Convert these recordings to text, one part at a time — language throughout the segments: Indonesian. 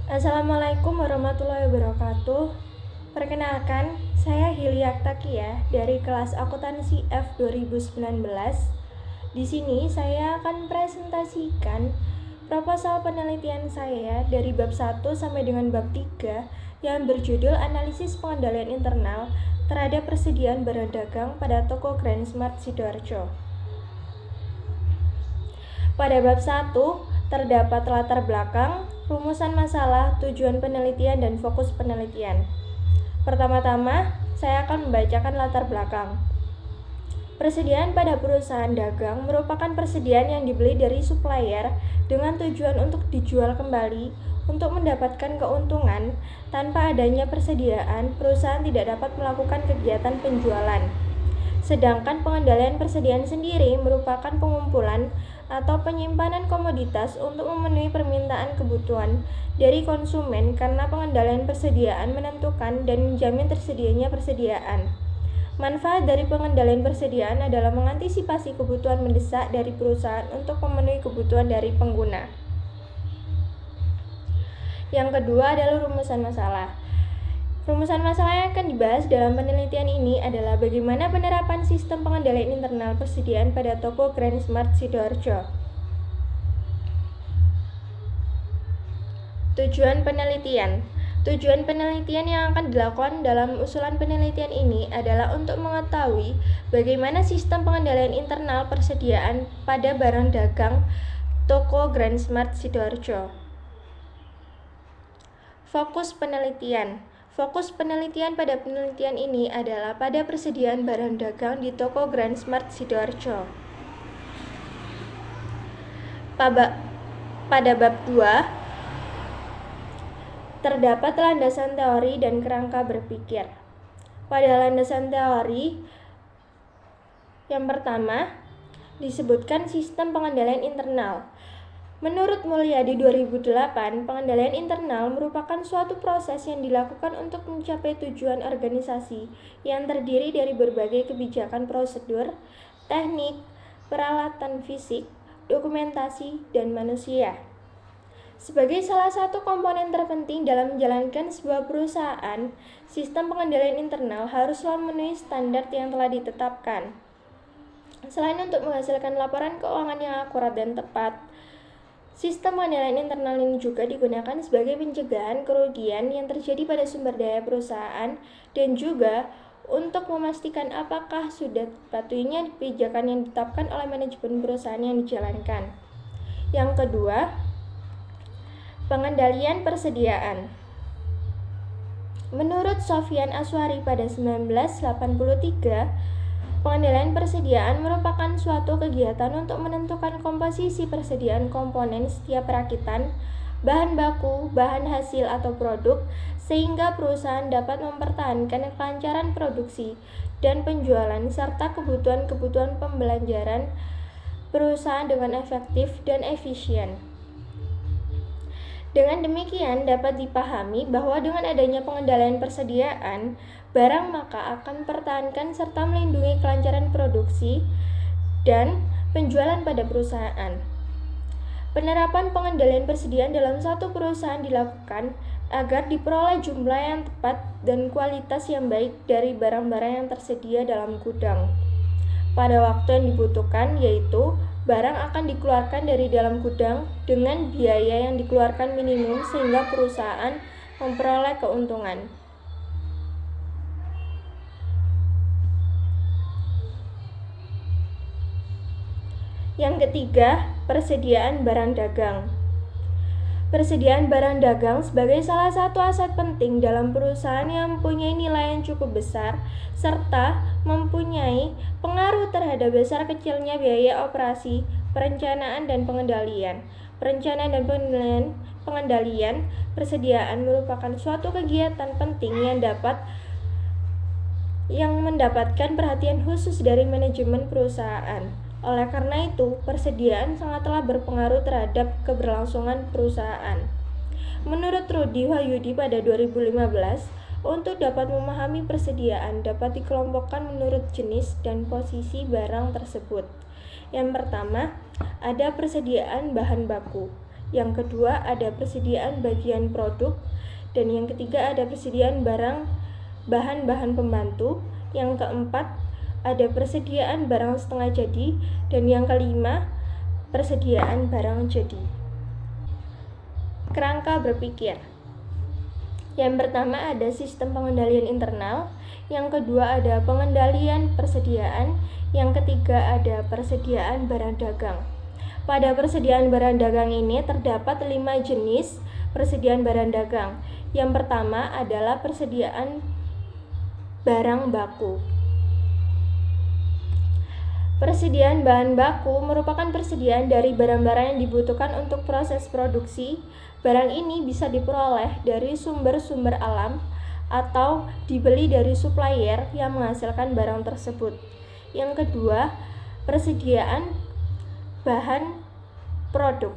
Assalamualaikum warahmatullahi wabarakatuh. Perkenalkan, saya Hilya Takia dari kelas akuntansi F 2019. Di sini saya akan presentasikan proposal penelitian saya dari bab 1 sampai dengan bab 3 yang berjudul Analisis Pengendalian Internal terhadap Persediaan Barang Dagang pada Toko Grand Smart Sidoarjo. Pada bab 1 terdapat latar belakang, rumusan masalah, tujuan penelitian, dan fokus penelitian. Pertama-tama, saya akan membacakan latar belakang. Persediaan pada perusahaan dagang merupakan persediaan yang dibeli dari supplier dengan tujuan untuk dijual kembali untuk mendapatkan keuntungan. Tanpa adanya persediaan, perusahaan tidak dapat melakukan kegiatan penjualan. Sedangkan pengendalian persediaan sendiri merupakan pengumpulan atau penyimpanan komoditas untuk memenuhi permintaan kebutuhan dari konsumen karena pengendalian persediaan menentukan dan menjamin tersedianya persediaan. Manfaat dari pengendalian persediaan adalah mengantisipasi kebutuhan mendesak dari perusahaan untuk memenuhi kebutuhan dari pengguna. Yang kedua adalah rumusan masalah. Rumusan masalah yang akan dibahas dalam penelitian ini adalah bagaimana penerapan sistem pengendalian internal persediaan pada toko Grand Smart Sidoarjo. Tujuan penelitian. Tujuan penelitian yang akan dilakukan dalam usulan penelitian ini adalah untuk mengetahui bagaimana sistem pengendalian internal persediaan pada barang dagang toko Grand Smart Sidoarjo. Fokus penelitian. Fokus penelitian pada penelitian ini adalah pada persediaan barang dagang di toko Grand Smart Sidoarjo. Pada bab 2 terdapat landasan teori dan kerangka berpikir. Pada landasan teori yang pertama disebutkan sistem pengendalian internal. Menurut Mulyadi 2008, pengendalian internal merupakan suatu proses yang dilakukan untuk mencapai tujuan organisasi yang terdiri dari berbagai kebijakan prosedur, teknik, peralatan fisik, dokumentasi, dan manusia. Sebagai salah satu komponen terpenting dalam menjalankan sebuah perusahaan, sistem pengendalian internal haruslah memenuhi standar yang telah ditetapkan. Selain untuk menghasilkan laporan keuangan yang akurat dan tepat, sistem pengendalian internal ini juga digunakan sebagai pencegahan kerugian yang terjadi pada sumber daya perusahaan dan juga untuk memastikan apakah sudah patuhnya kebijakan yang ditetapkan oleh manajemen perusahaan yang dijalankan. Yang kedua, pengendalian persediaan. Menurut Sofyan Aswari pada 1983, pengendalian persediaan merupakan suatu kegiatan untuk menentukan komposisi persediaan komponen setiap perakitan, bahan baku, bahan hasil atau produk, sehingga perusahaan dapat mempertahankan kelancaran produksi dan penjualan serta kebutuhan-kebutuhan pembelajaran perusahaan dengan efektif dan efisien. Dengan demikian dapat dipahami bahwa dengan adanya pengendalian persediaan, barang maka akan mempertahankan serta melindungi kelancaran produksi dan penjualan pada perusahaan. Penerapan pengendalian persediaan dalam satu perusahaan dilakukan agar diperoleh jumlah yang tepat dan kualitas yang baik dari barang-barang yang tersedia dalam gudang pada waktu yang dibutuhkan, yaitu barang akan dikeluarkan dari dalam gudang dengan biaya yang dikeluarkan minimum sehingga perusahaan memperoleh keuntungan. Yang ketiga, persediaan barang dagang. Persediaan barang dagang sebagai salah satu aset penting dalam perusahaan yang mempunyai nilai yang cukup besar serta mempunyai pengaruh terhadap besar kecilnya biaya operasi, perencanaan dan pengendalian. Perencanaan dan pengendalian persediaan merupakan suatu kegiatan penting yang mendapatkan perhatian khusus dari manajemen perusahaan. Oleh karena itu, persediaan sangatlah berpengaruh terhadap keberlangsungan perusahaan. Menurut Rudy Wahyudi pada 2015, untuk dapat memahami persediaan dapat dikelompokkan menurut jenis dan posisi barang tersebut. Yang pertama, ada persediaan bahan baku. yang kedua ada persediaan bagian produk, dan yang ketiga ada persediaan bahan-bahan pembantu, yang keempat ada persediaan barang setengah jadi, dan yang kelima persediaan barang jadi. Kerangka berpikir. Yang pertama ada sistem pengendalian internal, yang kedua ada pengendalian persediaan, yang ketiga ada persediaan barang dagang. Pada persediaan barang dagang ini terdapat 5 jenis persediaan barang dagang. Yang pertama adalah persediaan barang baku. Persediaan bahan baku merupakan persediaan dari barang-barang yang dibutuhkan untuk proses produksi. Barang ini bisa diperoleh dari sumber-sumber alam atau dibeli dari supplier yang menghasilkan barang tersebut. Yang kedua, persediaan bahan produk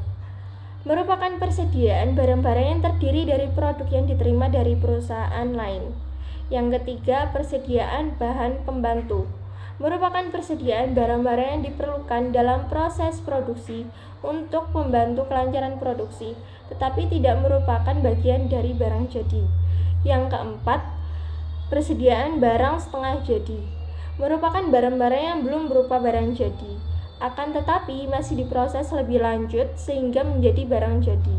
merupakan persediaan barang-barang yang terdiri dari produk yang diterima dari perusahaan lain. Yang ketiga, persediaan bahan pembantu merupakan persediaan barang-barang yang diperlukan dalam proses produksi untuk membantu kelancaran produksi, tetapi tidak merupakan bagian dari barang jadi. Yang keempat, persediaan barang setengah jadi merupakan barang-barang yang belum berupa barang jadi, akan tetapi masih diproses lebih lanjut sehingga menjadi barang jadi.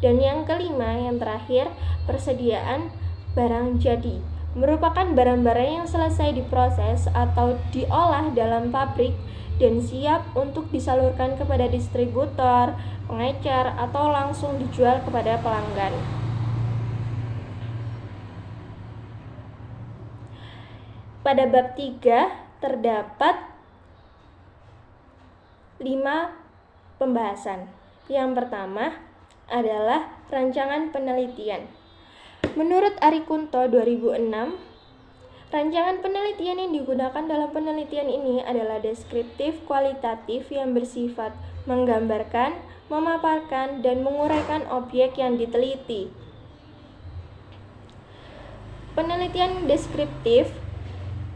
Dan yang kelima, yang terakhir, persediaan barang jadi merupakan barang-barang yang selesai diproses atau diolah dalam pabrik dan siap untuk disalurkan kepada distributor, pengecer, atau langsung dijual kepada pelanggan. Pada bab 3 terdapat 5 pembahasan. Yang pertama adalah rancangan penelitian. Menurut Arikunto 2006, rancangan penelitian yang digunakan dalam penelitian ini adalah deskriptif kualitatif yang bersifat menggambarkan, memaparkan, dan menguraikan objek yang diteliti. Penelitian deskriptif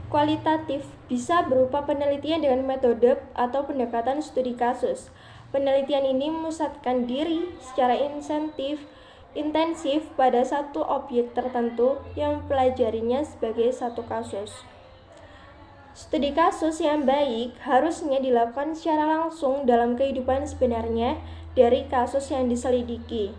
kualitatif bisa berupa penelitian dengan metode atau pendekatan studi kasus. Penelitian ini memusatkan diri secara intensif pada satu objek tertentu yang mempelajarinya sebagai satu kasus. Studi kasus yang baik harusnya dilakukan secara langsung dalam kehidupan sebenarnya dari kasus yang diselidiki.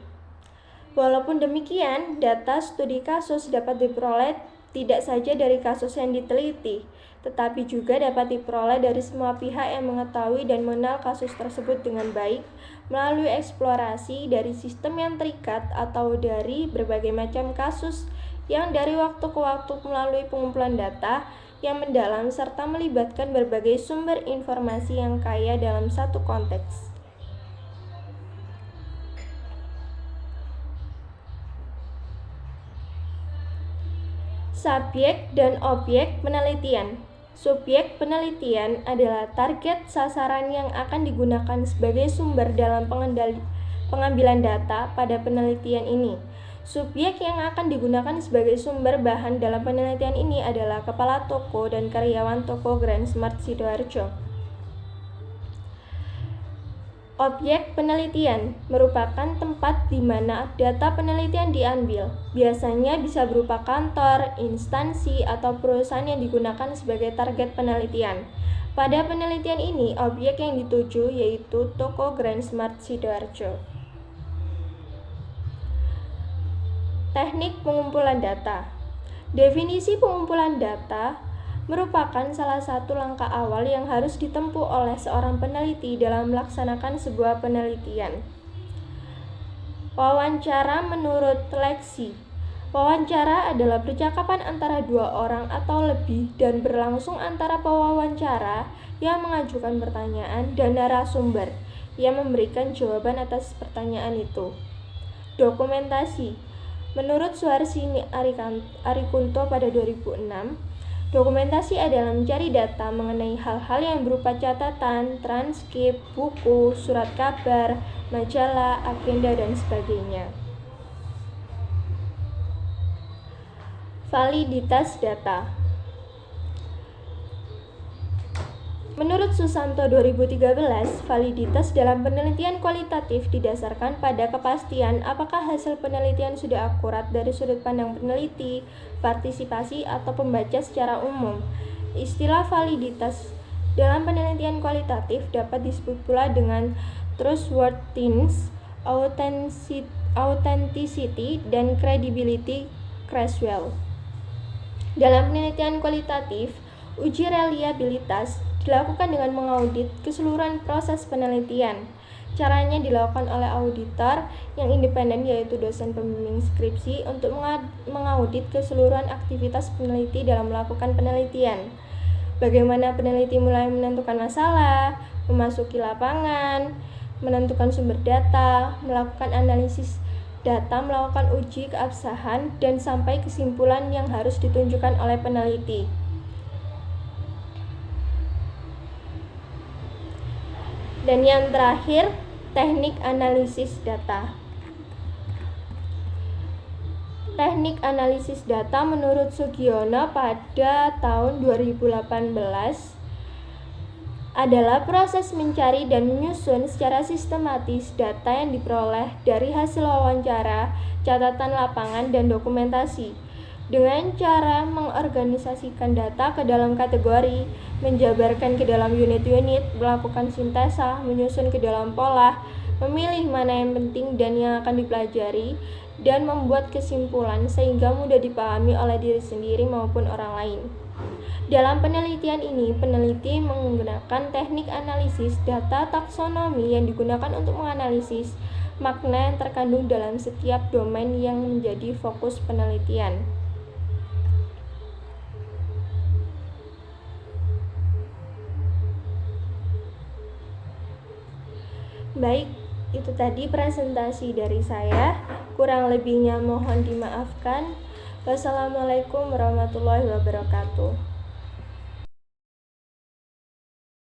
Walaupun demikian, data studi kasus dapat diperoleh tidak saja dari kasus yang diteliti, tetapi juga dapat diperoleh dari semua pihak yang mengetahui dan mengenal kasus tersebut dengan baik melalui eksplorasi dari sistem yang terikat atau dari berbagai macam kasus yang dari waktu ke waktu melalui pengumpulan data yang mendalam serta melibatkan berbagai sumber informasi yang kaya dalam satu konteks. Subjek dan objek penelitian. Subjek penelitian adalah target sasaran yang akan digunakan sebagai sumber dalam pengambilan data pada penelitian ini. Subjek yang akan digunakan sebagai sumber bahan dalam penelitian ini adalah kepala toko dan karyawan toko Grand Smart Sidoarjo. Objek penelitian merupakan tempat di mana data penelitian diambil. Biasanya bisa berupa kantor, instansi, atau perusahaan yang digunakan sebagai target penelitian. Pada penelitian ini, objek yang dituju yaitu toko Grand Smart Sidoarjo. Teknik pengumpulan data. Definisi pengumpulan data merupakan salah satu langkah awal yang harus ditempuh oleh seorang peneliti dalam melaksanakan sebuah penelitian. Wawancara menurut Lexi. Wawancara adalah percakapan antara dua orang atau lebih dan berlangsung antara pewawancara yang mengajukan pertanyaan dan narasumber yang memberikan jawaban atas pertanyaan itu. Dokumentasi. Menurut Suharsini Arikunto pada 2006, dokumentasi adalah mencari data mengenai hal-hal yang berupa catatan, transkrip, buku, surat kabar, majalah, agenda, dan sebagainya. Validitas data. Menurut Susanto 2013, validitas dalam penelitian kualitatif didasarkan pada kepastian apakah hasil penelitian sudah akurat dari sudut pandang peneliti, partisipasi, atau pembaca secara umum. Istilah validitas dalam penelitian kualitatif dapat disebut pula dengan trustworthiness, authenticity, dan credibility threshold. Dalam penelitian kualitatif, uji reliabilitas dilakukan dengan mengaudit keseluruhan proses penelitian. Caranya dilakukan oleh auditor yang independen, yaitu dosen pembimbing skripsi, untuk mengaudit keseluruhan aktivitas peneliti dalam melakukan penelitian. Bagaimana peneliti mulai menentukan masalah, memasuki lapangan, menentukan sumber data, melakukan analisis data, melakukan uji keabsahan, dan sampai kesimpulan yang harus ditunjukkan oleh peneliti. Dan yang terakhir, teknik analisis data. Teknik analisis data menurut Sugiono pada tahun 2018 adalah proses mencari dan menyusun secara sistematis data yang diperoleh dari hasil wawancara, catatan lapangan, dan dokumentasi. Dengan cara mengorganisasikan data ke dalam kategori, menjabarkan ke dalam unit-unit, melakukan sintesa, menyusun ke dalam pola, memilih mana yang penting dan yang akan dipelajari, dan membuat kesimpulan sehingga mudah dipahami oleh diri sendiri maupun orang lain. Dalam penelitian ini, peneliti menggunakan teknik analisis data taksonomi yang digunakan untuk menganalisis makna yang terkandung dalam setiap domain yang menjadi fokus penelitian. Baik, itu tadi presentasi dari saya. Kurang lebihnya mohon dimaafkan. Wassalamualaikum warahmatullahi wabarakatuh.